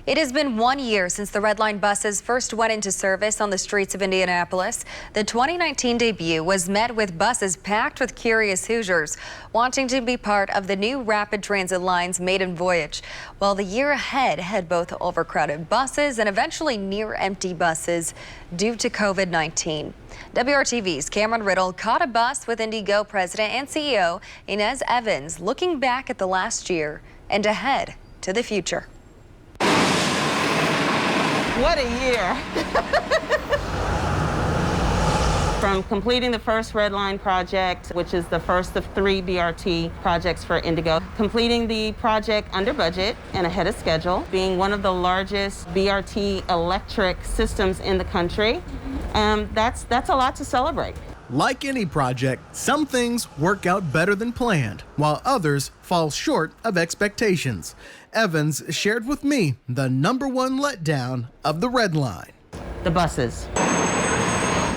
It has been 1 year since the Red Line buses first went into service on the streets of Indianapolis. The 2019 debut was met with buses packed with curious Hoosiers wanting to be part of the new rapid transit line's maiden voyage. Well, the year ahead had both overcrowded buses and eventually near empty buses due to COVID-19. WRTV's Cameron Riddle caught a bus with IndyGo President and CEO Inez Evans, looking back at the last year and ahead to the future. What a year. From completing the first Red Line project, which is the first of 3 BRT projects for IndyGo, completing the project under budget and ahead of schedule, being one of the largest BRT electric systems in the country, that's a lot to celebrate. Like any project, some things work out better than planned, while others fall short of expectations. Evans shared with me the #1 letdown of the Red Line. The buses.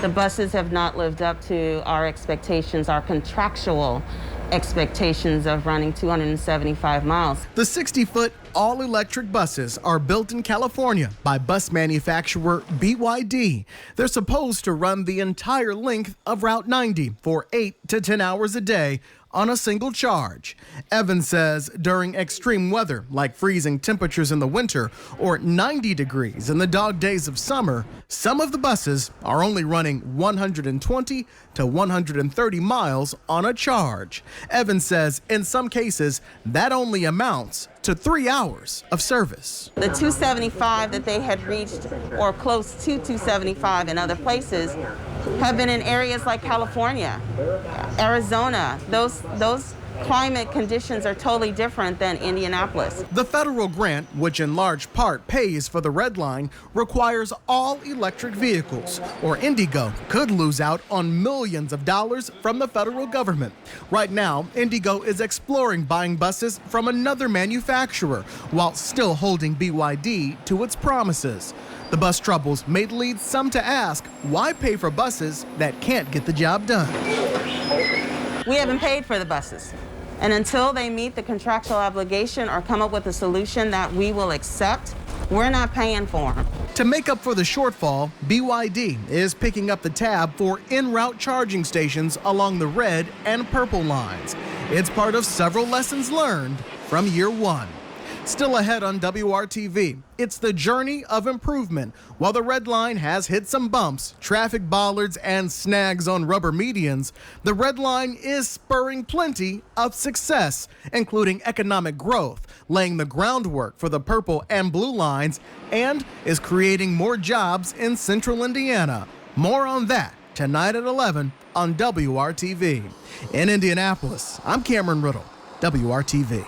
The buses have not lived up to our expectations, our contractual expectations of running 275 miles. The 60-foot all-electric buses are built in California by bus manufacturer BYD. They're supposed to run the entire length of Route 90 for 8 to 10 hours a day on a single charge. Evans says during extreme weather like freezing temperatures in the winter or 90 degrees in the dog days of summer, some of the buses are only running 120 to 130 miles on a charge. Evans says in some cases that only amounts to 3 hours of service. The 275 that they had reached, or close to 275 in other places, have been in areas like California, Arizona. Those climate conditions are totally different than Indianapolis. The federal grant, which in large part pays for the Red Line, requires all electric vehicles, or IndyGo could lose out on millions of dollars from the federal government. Right now, IndyGo is exploring buying buses from another manufacturer while still holding BYD to its promises. The bus troubles may lead some to ask, why pay for buses that can't get the job done? We haven't paid for the buses. And until they meet the contractual obligation or come up with a solution that we will accept, we're not paying for them. To make up for the shortfall, BYD is picking up the tab for en-route charging stations along the red and purple lines. It's part of several lessons learned from year one. Still ahead on WRTV, it's the journey of improvement. While the Red Line has hit some bumps, traffic bollards, and snags on rubber medians, the Red Line is spurring plenty of success, including economic growth, laying the groundwork for the purple and blue lines, and is creating more jobs in central Indiana. More on that tonight at 11 on WRTV. In Indianapolis, I'm Cameron Riddle, WRTV.